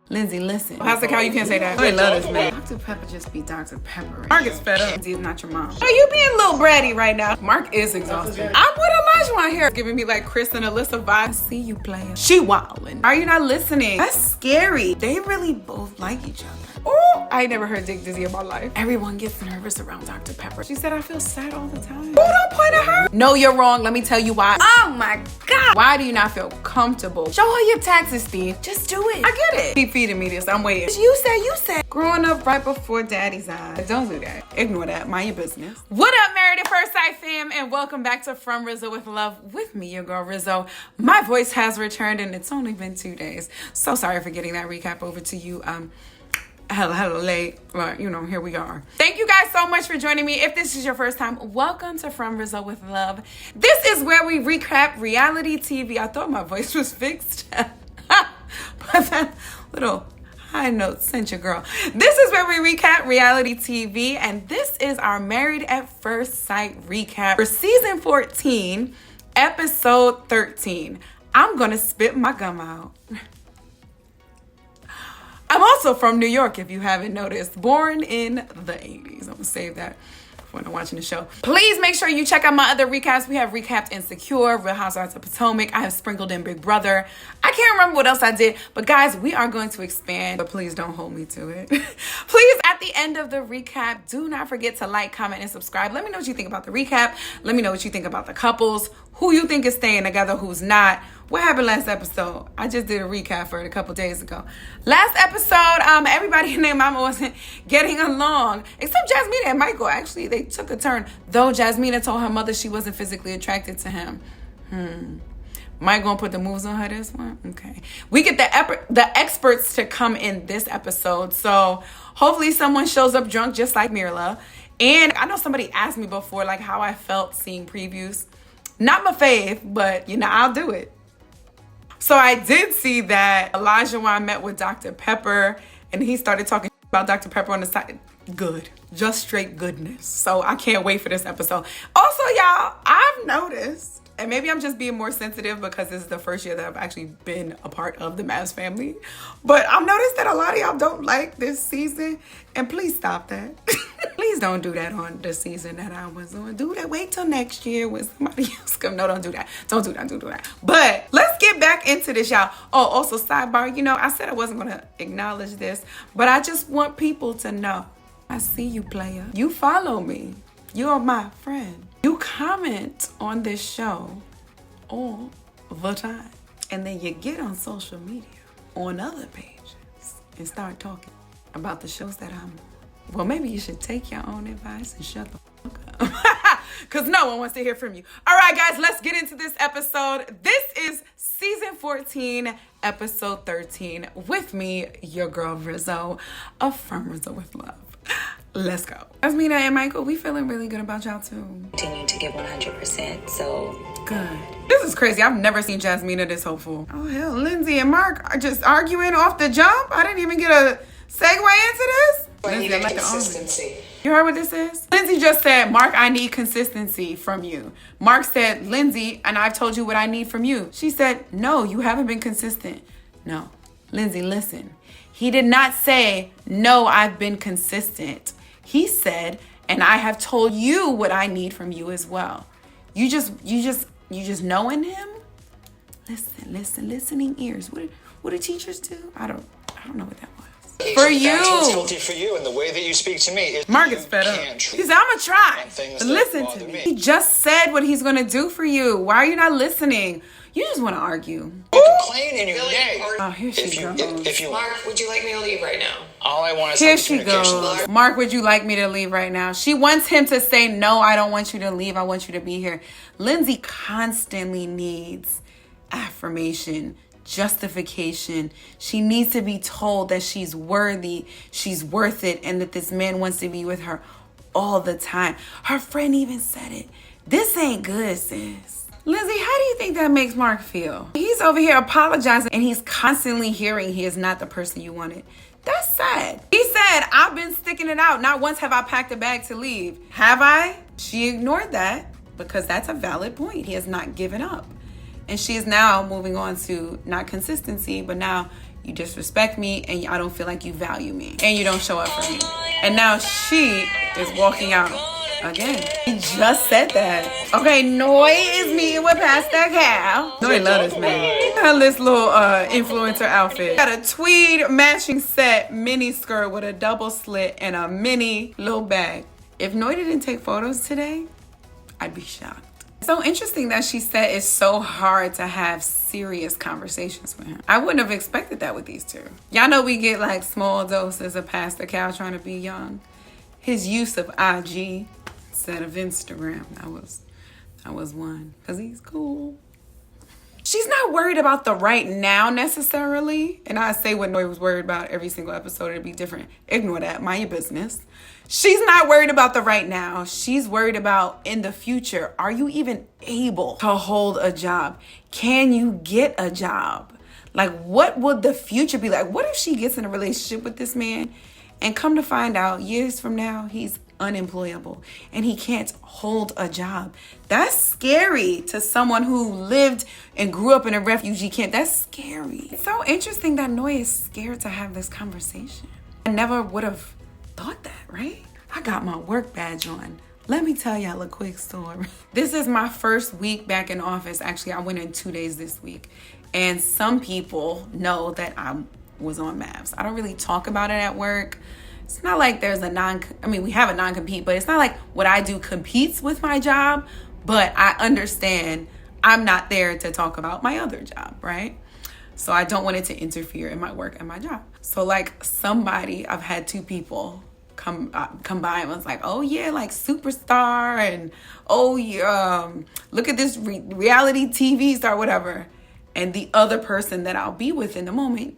Lindsay, listen. How's the cow? You can't say that. I love this man. Dr. Pepper just be Dr. Pepper. Right? Mark is fed up. Lindsay is not your mom. Oh, you being a little bratty right now. Mark is exhausted. I'm with Olajuwon here, giving me like Chris and Alyssa vibes. I see you playing. She wildin'. Are you not listening? That's scary. They really both like each other. Oh, I ain't never heard Dick Dizzy in my life. Everyone gets nervous around Dr. Pepper. She said I feel sad all the time. Oh, don't point at her. No, you're wrong. Let me tell you why. Oh my God. Why do you not feel comfortable? Show her your taxes, Steve. Just do it. I get it. Keep feeding me this. I'm waiting. You said. Growing up right before daddy's eyes. Don't do that. Ignore that. Mind your business. What up, Married at First Sight fam? And welcome back to From Rizzo with Love with me, your girl Rizzo. My voice has returned and it's only been 2 days. So sorry for getting that recap over to you. Hello late, but you know, here we are. Thank you guys so much for joining me. If this is your first time, welcome to From Rizzo with Love. This is where we recap reality TV. I thought my voice was fixed, but that little high note sent your girl. This is where we recap reality TV, and this is our Married at First Sight recap for season 14, episode 13. I'm gonna spit my gum out. I'm also from New York, if you haven't noticed. Born in the 80s. I'm gonna save that for when I'm watching the show. Please make sure you check out my other recaps. We have recapped Insecure, Real Housewives of Potomac. I have sprinkled in Big Brother. I can't remember what else I did, but guys, we are going to expand, but please don't hold me to it. Please, at the end of the recap, do not forget to like, comment, and subscribe. Let me know what you think about the recap. Let me know what you think about the couples, who you think is staying together, who's not. What happened last episode? I just did a recap for it a couple days ago. Last episode, everybody and their mama wasn't getting along, except Jasmina and Michael. Actually, they took a turn, though Jasmina told her mother she wasn't physically attracted to him. Mike gonna put the moves on her this one? Okay. We get the experts to come in this episode, so hopefully someone shows up drunk just like Mirla. And I know somebody asked me before, like, how I felt seeing previews. Not my fave, but, you know, I'll do it. So I did see that Olajuwon met with Dr. Pepper and he started talking about Dr. Pepper on the side. Good. Just straight goodness. So I can't wait for this episode. Also, y'all, I've noticed, and maybe I'm just being more sensitive because this is the first year that I've actually been a part of the MAFS family, but I've noticed that a lot of y'all don't like this season, and please stop that. Please don't do that on the season that I was on. Do that. Wait till next year when somebody else come. No, don't do that. Don't do that. But let's get back into this, y'all. Oh, also sidebar, you know, I said I wasn't going to acknowledge this, but I just want people to know. I see you, player. You follow me. You're my friend. You comment on this show all the time. And then you get on social media on other pages and start talking about the shows that I'm on. Well, maybe you should take your own advice and shut the fuck up. Because no one wants to hear from you. All right, guys, let's get into this episode. This is season 14, episode 13, with me, your girl Rizzo, of From Rizzo with Love. Let's go. Jasmina and Michael, we feeling really good about y'all too. Continue to give 100%, so. Good. This is crazy. I've never seen Jasmina this hopeful. Oh, hell. Lindsay and Mark are just arguing off the jump. I didn't even get a segue into this. I need consistency. You heard what this is? Lindsay just said, Mark, I need consistency from you. Mark said, Lindsay, and I've told you what I need from you. She said, no, you haven't been consistent. No. Lindsay, listen. He did not say, no, I've been consistent. He said, and I have told you what I need from you as well. You just knowing him? Listening ears. What do teachers do? I don't know what that was. For you. That's what's guilty for you, and the way that you speak to me is Mark is fed up. He said, I'm gonna try. But listen to me. He just said what he's gonna do for you. Why are you not listening? You just want to argue. You complain and you're gay. Oh, here she goes. Mark, would you like me to leave right now? All I want is here she goes. Mark, would you like me to leave right now? She wants him to say, no, I don't want you to leave. I want you to be here. Lindsay constantly needs affirmation, justification. She needs to be told that she's worthy, she's worth it, and that this man wants to be with her all the time. Her friend even said it. This ain't good, sis. Lindsay, how do you think that makes Mark feel? He's over here apologizing and he's constantly hearing he is not the person you wanted. That's sad. He said, I've been sticking it out. Not once have I packed a bag to leave. Have I? She ignored that because that's a valid point. He has not given up. And she is now moving on to not consistency, but now you disrespect me, and I don't feel like you value me, and you don't show up for me. And now she is walking out again. He just said that. Okay, Noy is meeting with Pastor Cal. Noy love this man. Her this little influencer outfit. Got a tweed matching set mini skirt with a double slit and a mini little bag. If Noy didn't take photos today, I'd be shocked. So interesting that she said it's so hard to have serious conversations with him. I wouldn't have expected that with these two. Y'all know we get like small doses of Pastor Cal trying to be young. His use of IG instead of Instagram, that was one. Because he's cool. She's not worried about the right now necessarily. And I say what Noy was worried about every single episode. It'd be different. Ignore that. Mind your business. She's not worried about the right now. She's worried about in the future. Are you even able to hold a job? Can you get a job? Like, what would the future be like? What if she gets in a relationship with this man and come to find out years from now, he's unemployable and he can't hold a job? That's scary to someone who lived and grew up in a refugee camp. That's scary. It's so interesting that Noy is scared to have this conversation. I never would have thought that, right? I got my work badge on. Let me tell y'all a quick story. This is my first week back in office. Actually, I went in 2 days this week. And some people know that I was on MAFS. I don't really talk about it at work. It's not like there's we have a non-compete, but it's not like what I do competes with my job. But I understand I'm not there to talk about my other job, right? So I don't want it to interfere in my work and my job. So like I've had 2 people come by and was like, oh yeah, like superstar, and oh yeah, look at this reality TV star, whatever. And the other person that I'll be with in the moment,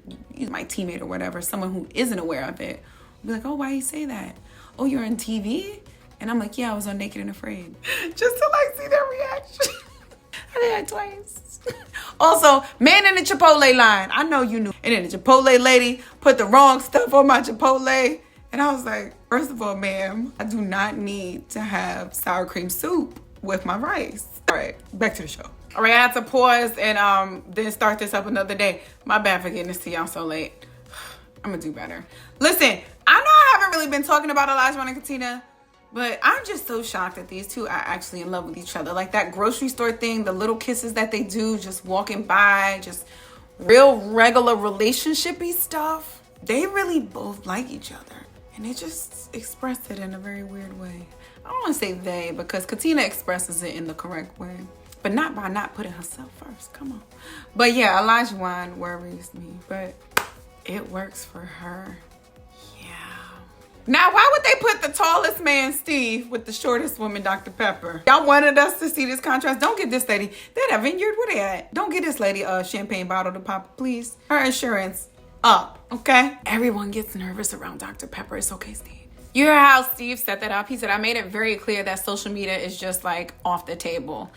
my teammate or whatever, someone who isn't aware of it, will be like, oh, why you say that? Oh, you're on TV? And I'm like, yeah, I was on Naked and Afraid. Just to like see their reaction. I did that twice. Also, man in the Chipotle line. I know you knew. And then the Chipotle lady put the wrong stuff on my Chipotle. And I was like, first of all, ma'am, I do not need to have sour cream soup with my rice. All right, back to the show. All right, I had to pause and then start this up another day. My bad for getting this to y'all so late. I'm gonna do better. Listen, I know I haven't really been talking about Olajuwon and Katina, but I'm just so shocked that these two are actually in love with each other. Like that grocery store thing, the little kisses that they do, just walking by, just real regular relationship-y stuff. They really both like each other. And they just express it in a very weird way. I don't want to say they, because Katina expresses it in the correct way. But not by not putting herself first. Come on. But yeah, Olajuwon worries me. But it works for her. Yeah. Now, why would they put the tallest man, Steve, with the shortest woman, Dr. Pepper? Y'all wanted us to see this contrast. Don't get this lady. They're at a vineyard. Where they at? Don't get this lady a champagne bottle to pop, please. Her insurance up, okay? Everyone gets nervous around Dr. Pepper. It's okay, Steve. You hear how Steve set that up? He said, I made it very clear that social media is just like off the table.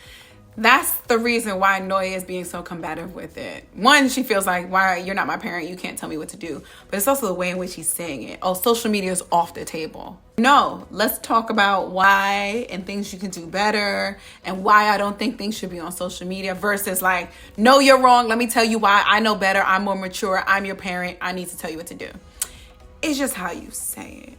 That's the reason why Noy is being so combative with it. One, she feels like, why, you're not my parent, you can't tell me what to do. But it's also the way in which he's saying it. Oh, social media is off the table. No, let's talk about why and things you can do better and why I don't think things should be on social media versus like, no, you're wrong. Let me tell you why. I know better. I'm more mature. I'm your parent. I need to tell you what to do. It's just how you say it.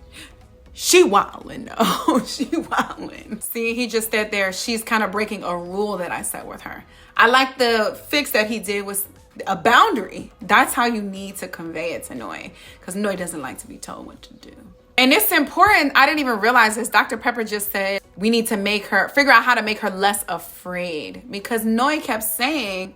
She wildin' though. She wildin'. See, he just said there, she's kind of breaking a rule that I set with her. I like the fix that he did was a boundary. That's how you need to convey it to Noy, because Noy doesn't like to be told what to do. And it's important. I didn't even realize this. Dr. Pepper just said we need to figure out how to make her less afraid, because Noy kept saying,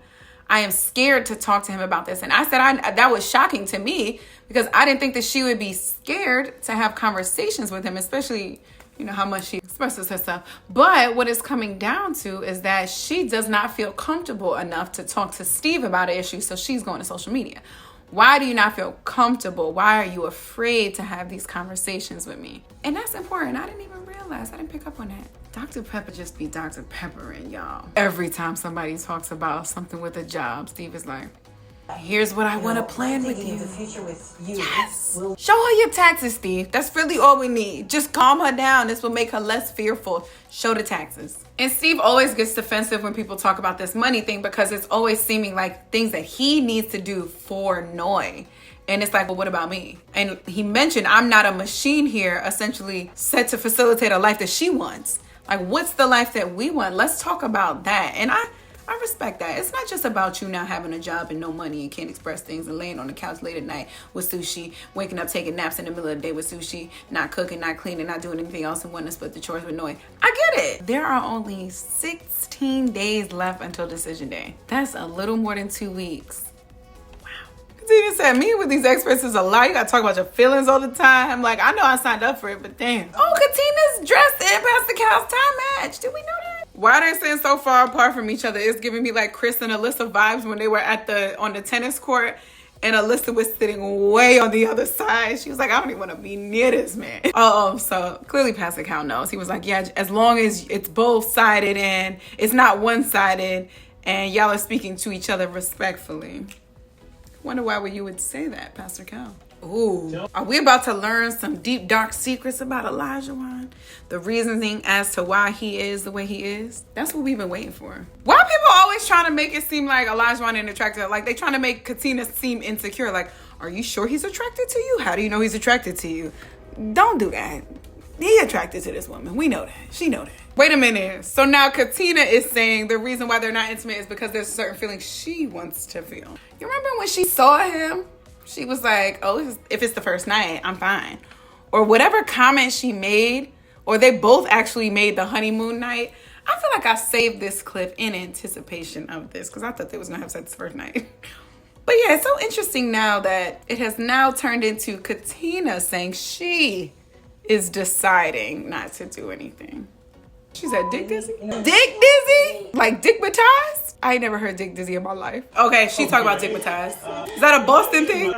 I am scared to talk to him about this. And I said that was shocking to me, because I didn't think that she would be scared to have conversations with him, especially, you know, how much she expresses herself. But what it's coming down to is that she does not feel comfortable enough to talk to Steve about an issue, so she's going to social media. Why do you not feel comfortable? Why are you afraid to have these conversations with me? And that's important. I didn't even realize. I didn't pick up on that. Dr. Pepper just be Dr. Pepper, and y'all. Every time somebody talks about something with a job, Steve is like, Here's what I want to plan with you. The future with you. Yes. Show her your taxes, Steve. That's really all we need. Just calm her down. This will make her less fearful. Show the taxes. And Steve always gets defensive when people talk about this money thing because it's always seeming like things that he needs to do for Noy. And it's like, well, what about me? And he mentioned, I'm not a machine here, essentially set to facilitate a life that she wants. Like, what's the life that we want? Let's talk about that. And I respect that. It's not just about you not having a job and no money and can't express things and laying on the couch late at night with sushi, waking up, taking naps in the middle of the day with sushi, not cooking, not cleaning, not doing anything else and wanting to split the chores with Noy. I get it. There are only 16 days left until decision day. That's a little more than 2 weeks. Katina said, me with these experts is a lie. You gotta talk about your feelings all the time. Like, I know I signed up for it, but damn. Oh, Katina's dressed in Pastor Cal's tie match. Did we know that? Why they're sitting so far apart from each other? It's giving me like Chris and Alyssa vibes when they were on the tennis court and Alyssa was sitting way on the other side. She was like, I don't even want to be near this man. So clearly Pastor Cal knows. He was like, yeah, as long as it's both sided and it's not one sided and y'all are speaking to each other respectfully. Wonder why you would say that, Pastor Cal. Ooh, are we about to learn some deep, dark secrets about Olajuwon? The reasoning as to why he is the way he is? That's what we've been waiting for. Why are people always trying to make it seem like Olajuwon ain't attracted? Like, they trying to make Katina seem insecure. Like, are you sure he's attracted to you? How do you know he's attracted to you? Don't do that. He attracted to this woman. We know that. She know that. Wait a minute. So now Katina is saying the reason why they're not intimate is because there's certain feelings she wants to feel. You remember when she saw him? She was like, oh, if it's the first night, I'm fine. Or whatever comment she made, or they both actually made the honeymoon night. I feel like I saved this clip in anticipation of this because I thought they was going to have sex the first night. But yeah, it's so interesting now that it has now turned into Katina saying she is deciding not to do anything. She said dick dizzy? Dick dizzy? Like dickmatized? I ain't never heard dick dizzy in my life. Okay, she talking about dickmatized. Is that a Boston thing?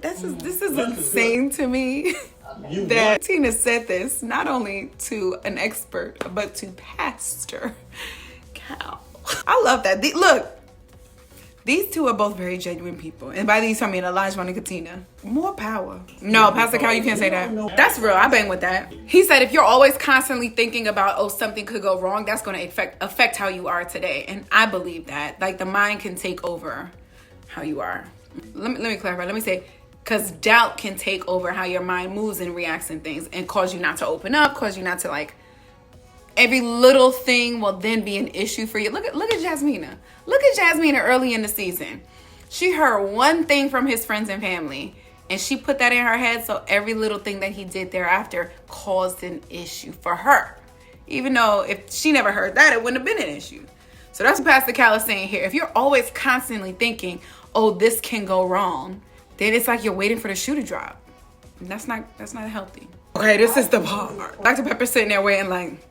This is insane to me that Tina said this not only to an expert, but to Pastor Cal. I love that. Look, these two are both very genuine people. And by these, I mean Olajuwon and Katina. More power. No, Pastor Cal, you can't say that. That's real. I bang with that. He said if you're always constantly thinking about, oh, something could go wrong, that's going to affect how you are today. And I believe that. Like, the mind can take over how you are. Let me clarify. Let me say, because doubt can take over how your mind moves and reacts and things and cause you not to open up, cause you not to, like, every little thing will then be an issue for you. Look at Jasmina. Look at Jasmina early in the season. She heard one thing from his friends and family, and she put that in her head, so every little thing that he did thereafter caused an issue for her. Even though if she never heard that, it wouldn't have been an issue. So that's what Pastor Cal is saying here. If you're always constantly thinking, oh, this can go wrong, then it's like you're waiting for the shoe to drop. And that's not healthy. Okay, this is the part. Dr. Pepper's sitting there waiting like,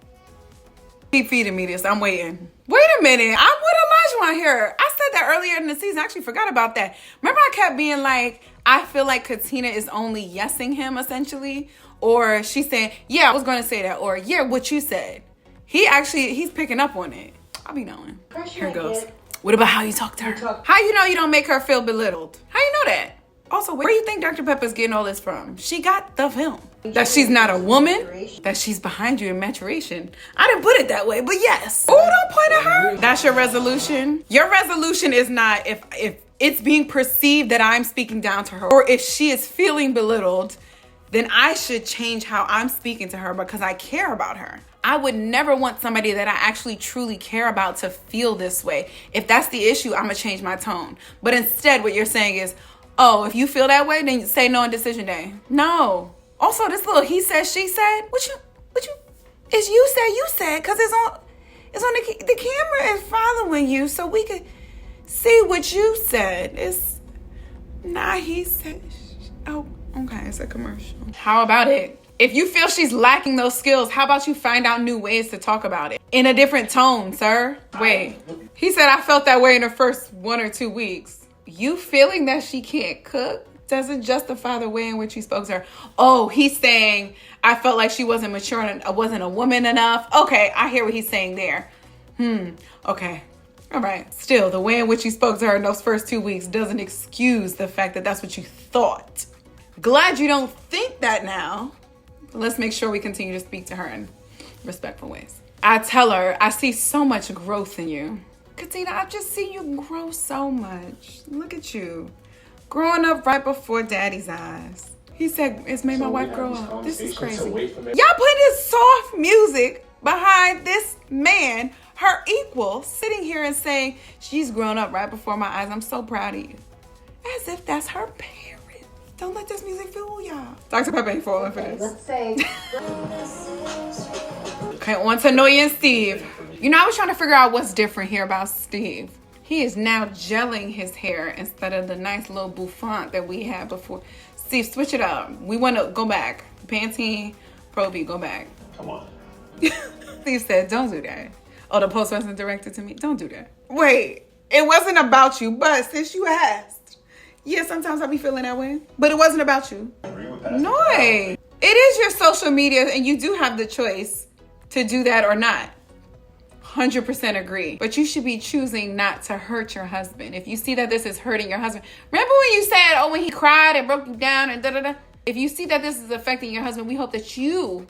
keep feeding me this. I'm waiting. Wait a minute. I'm with Olajuwon here. I said that earlier in the season. I actually forgot about that. Remember I kept being like, I feel like Katina is only yesing him essentially. Or she's saying, yeah, I was going to say that. Or yeah, what you said. He's picking up on it. I'll be knowing. Here it goes. What about how you talk to her? How you know you don't make her feel belittled? How you know that? Also, where do you think Dr. Pepper's getting all this from? She got the film. That she's not a woman, that she's behind you in maturation. I didn't put it that way, but yes. Oh, don't point at her. That's your resolution. Your resolution is not if it's being perceived that I'm speaking down to her, or if she is feeling belittled, then I should change how I'm speaking to her because I care about her. I would never want somebody that I actually truly care about to feel this way. If that's the issue, I'm gonna change my tone. But instead, what you're saying is, oh, if you feel that way, then say no on decision day. No. Also, this little he said, she said. What you? It's you said, because it's on the camera is following you, so we could see what you said. It's not he said. Oh, okay, it's a commercial. How about it? If you feel she's lacking those skills, how about you find out new ways to talk about it in a different tone, sir? Wait, he said I felt that way in the first 1 or 2 weeks. You feeling that she can't cook doesn't justify the way in which you spoke to her. Oh, he's saying, I felt like she wasn't mature and I wasn't a woman enough. Okay, I hear what he's saying there. Okay. All right. Still, the way in which you spoke to her in those first 2 weeks doesn't excuse the fact that that's what you thought. Glad you don't think that now. But let's make sure we continue to speak to her in respectful ways. I tell her, I see so much growth in you. Katina, I've just seen you grow so much. Look at you. Growing up right before daddy's eyes. He said, it's made my wife grow up. This is crazy. Y'all put this soft music behind this man, her equal, sitting here and saying, she's grown up right before my eyes. I'm so proud of you. As if that's her parent. Don't let this music fool y'all. Dr. Pepper ain't falling for this. Let's say. Okay, on to Noy and Steve. You know, I was trying to figure out what's different here about Steve. He is now gelling his hair instead of the nice little bouffant that we had before. Steve, switch it up. We want to go back. Pantene, Pro V, go back. Come on. Steve said, don't do that. Oh, the post wasn't directed to me? Don't do that. Wait, it wasn't about you, but since you asked. Yeah, sometimes I be feeling that way. But it wasn't about you. No. It is your social media, and you do have the choice to do that or not. 100% agree. But you should be choosing not to hurt your husband. If you see that this is hurting your husband. Remember when you said, oh, when he cried and broke you down and da-da-da? If you see that this is affecting your husband, we hope that you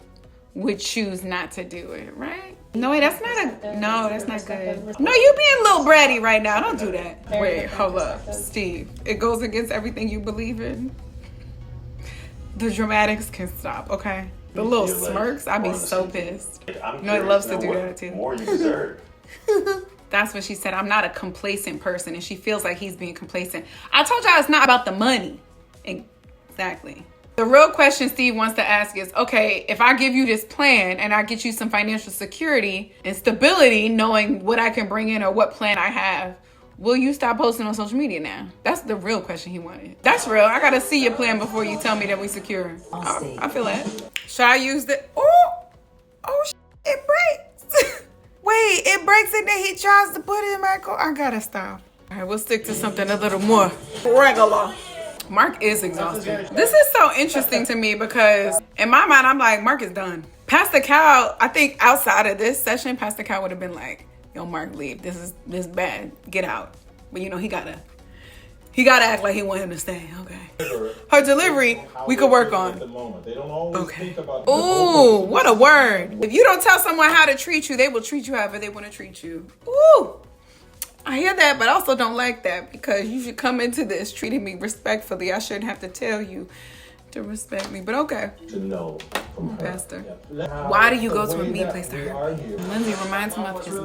would choose not to do it, right? No, that's not good. No, you being a little bratty right now. Don't do that. Wait, hold up. Steve, it goes against everything you believe in. The dramatics can stop, okay? The little smirks, I'd be so pissed. No, he loves to do that too. More you deserve. That's what she said. I'm not a complacent person, and she feels like he's being complacent. I told y'all it's not about the money. Exactly. The real question Steve wants to ask is, okay, if I give you this plan and I get you some financial security and stability, knowing what I can bring in or what plan I have, will you stop posting on social media now? That's the real question he wanted. That's real. I gotta see your plan before you tell me that we secure. I feel that. Should I use the... Oh, it breaks. Wait, it breaks and then he tries to put it in my car. I gotta stop. All right, we'll stick to something a little more regular. Mark is exhausted. This is so interesting to me because in my mind, I'm like, Mark is done. Pastor Cal, I think outside of this session, Pastor Cal would have been like, yo, Mark, leave. This is bad. Get out. But you know, he gotta act like he want him to stay. Okay. Her delivery, we could work on. Okay. Ooh, what a word. If you don't tell someone how to treat you, they will treat you however they want to treat you. Ooh. I hear that, but I also don't like that because you should come into this treating me respectfully. I shouldn't have to tell you to respect me, but okay. To know from her. Pastor. Yeah. Why do you go to a meat place to hurt? Lindsay reminds him of his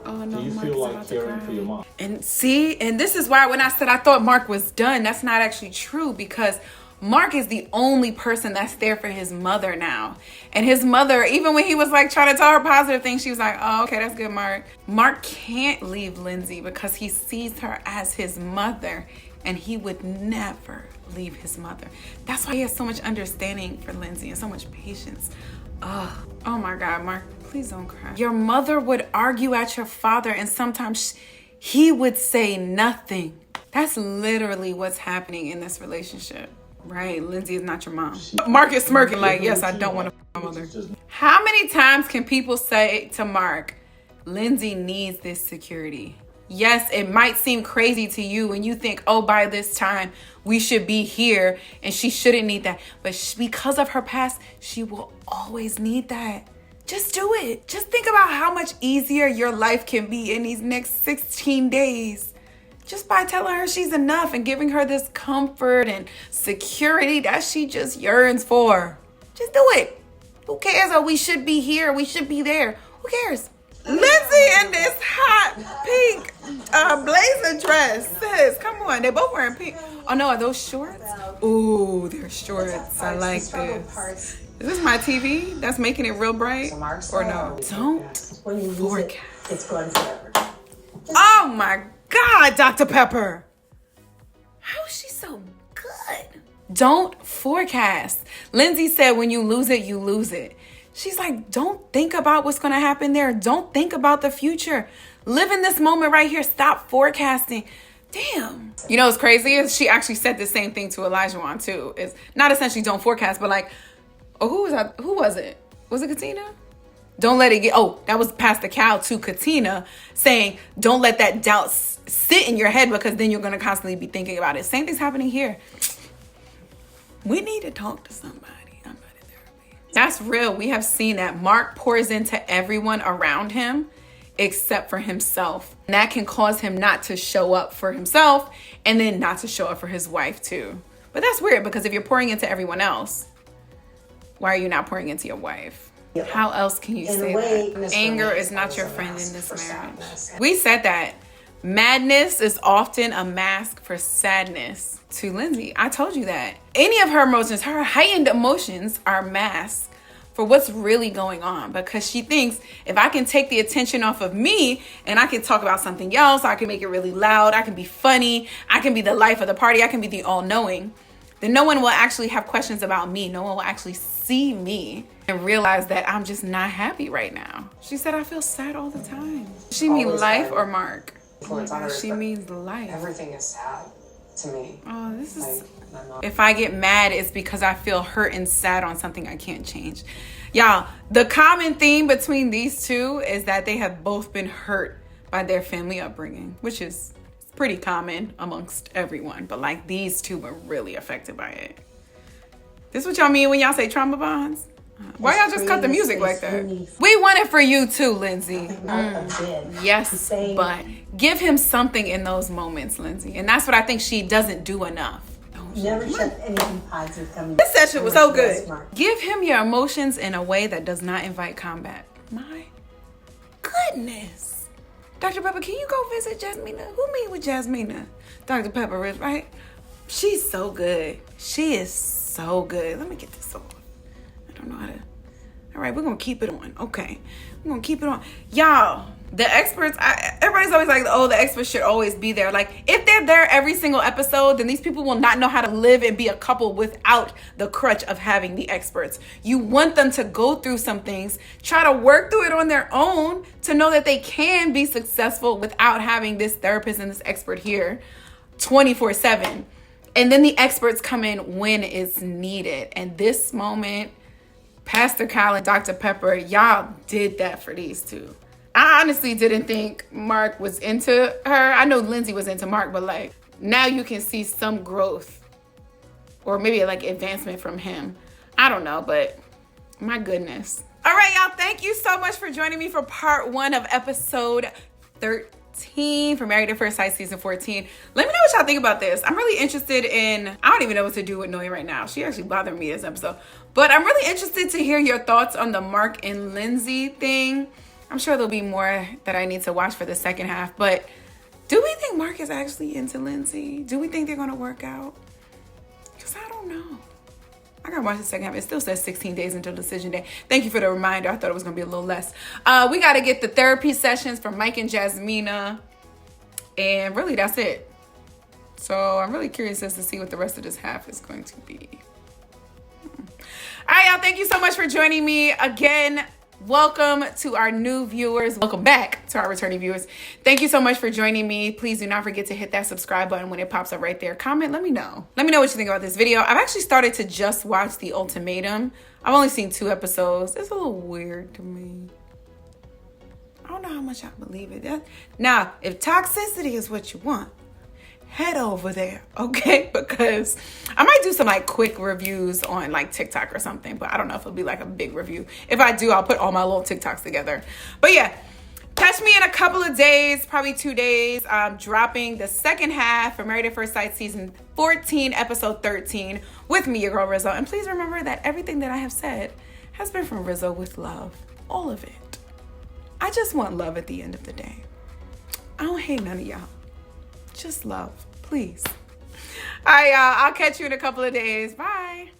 Oh no, do you feel like caring for your mom? And see, and this is why when I said I thought Mark was done, that's not actually true because Mark is the only person that's there for his mother now. And his mother, even when he was like trying to tell her positive things, she was like, oh, okay, that's good, Mark. Mark can't leave Lindsay because he sees her as his mother and he would never leave his mother. That's why he has so much understanding for Lindsay and so much patience. Oh my God, Mark, please don't cry. Your mother would argue at your father and sometimes he would say nothing. That's literally what's happening in this relationship. Right, Lindsay is not your mom. Mark is smirking like, yes, I don't want to my mother. How many times can people say to Mark, Lindsay needs this security? Yes, it might seem crazy to you when you think, oh, by this time we should be here and she shouldn't need that. But because of her past, she will always need that. Just do it. Just think about how much easier your life can be in these next 16 days. Just by telling her she's enough and giving her this comfort and security that she just yearns for. Just do it. Who cares? Oh, we should be here. We should be there. Who cares? Lindsay in this hot pink blazer dress. Sis, come on. They both wearing pink. Oh, no. Are those shorts? Ooh, they're shorts. I like this. Is this my TV that's making it real bright? Or no? Don't forecast. It's gone forever. Oh, my God, Dr. Pepper. How is she so good? Don't forecast. Lindsay said when you lose it, you lose it. She's like, don't think about what's going to happen there. Don't think about the future. Live in this moment right here. Stop forecasting. Damn. You know what's crazy is she actually said the same thing to Olajuwon too. It's not essentially don't forecast, but like, oh, who was that? Who was it? Was it Katina? Don't let it get, that was Pastor Cal to Katina saying, don't let that doubt sit in your head because then you're going to constantly be thinking about it. Same thing's happening here. We need to talk to somebody. I'm out of therapy. That's real. We have seen that Mark pours into everyone around him except for himself. And that can cause him not to show up for himself and then not to show up for his wife too. But that's weird because if you're pouring into everyone else, why are you not pouring into your wife? How else can you say that? Anger is not your friend in this marriage. We said that. Madness is often a mask for sadness to Lindsay. I told you that. Any of her emotions, her heightened emotions are masks for what's really going on because she thinks if I can take the attention off of me and I can talk about something else, I can make it really loud, I can be funny, I can be the life of the party, I can be the all-knowing, then no one will actually have questions about me. No one will actually see me and realize that I'm just not happy right now. She said, I feel sad all the time. Does she mean life or Mark? She means life. Everything is sad to me. Oh, this is... If I get mad, it's because I feel hurt and sad on something I can't change. Y'all, the common theme between these two is that they have both been hurt by their family upbringing, which is pretty common amongst everyone. But like these two were really affected by it. This is what y'all mean when y'all say trauma bonds? Why y'all just cut the music like that? We want it for you too, Lindsay. Yes, but give him something in those moments, Lindsay. And that's what I think she doesn't do enough. Never shut anything positive coming. This session was so good. Give him your emotions in a way that does not invite combat. My goodness. Dr. Pepper, can you go visit Jasmina? Who meet with Jasmina? Dr. Pepper is, right? She's so good. She is so good. Let me get this off. I don't know how to. All right, we're going to keep it on. Okay. We're going to keep it on. Y'all, the experts, everybody's always like, oh, the experts should always be there. Like, if they're there every single episode, then these people will not know how to live and be a couple without the crutch of having the experts. You want them to go through some things, try to work through it on their own to know that they can be successful without having this therapist and this expert here 24/7. And then the experts come in when it's needed. And this moment, Pastor Kyle and Dr. Pepper, y'all did that for these two. I honestly didn't think Mark was into her. I know Lindsay was into Mark, but like now you can see some growth or maybe like advancement from him. I don't know, but my goodness. All right, y'all, thank you so much for joining me for part 1 of episode 13 for Married at First Sight season 14. Let me know what y'all think about this. I'm really interested in, I don't even know what to do with Noy right now. She actually bothered me this episode, but I'm really interested to hear your thoughts on the Mark and Lindsay thing. I'm sure there'll be more that I need to watch for the second half, but do we think Mark is actually into Lindsay? Do we think they're gonna work out? Because I don't know. I gotta watch the second half. It still says 16 days until decision day. Thank you for the reminder. I thought it was gonna be a little less. We gotta get the therapy sessions from Mike and Jasmina. And really, that's it. So I'm really curious as to see what the rest of this half is going to be. All right, y'all, thank you so much for joining me again. Welcome to our new viewers. Welcome back to our returning viewers. Thank you so much for joining me. Please do not forget to hit that subscribe button when it pops up right there. Comment, let me know. Let me know what you think about this video. I've actually started to just watch The Ultimatum. I've only seen 2 episodes. It's a little weird to me. I don't know how much I believe it. Now, if toxicity is what you want, head over there, okay? Because I might do some like quick reviews on like TikTok or something, but I don't know if it'll be like a big review. If I do, I'll put all my little TikToks together. But yeah, catch me in a couple of days, probably 2 days. I'm dropping the second half for Married at First Sight season 14, episode 13 with me, your girl Rizzo. And please remember that everything that I have said has been from Rizzo with love, all of it. I just want love at the end of the day. I don't hate none of y'all. Just love, please. All right, y'all. I'll catch you in a couple of days. Bye.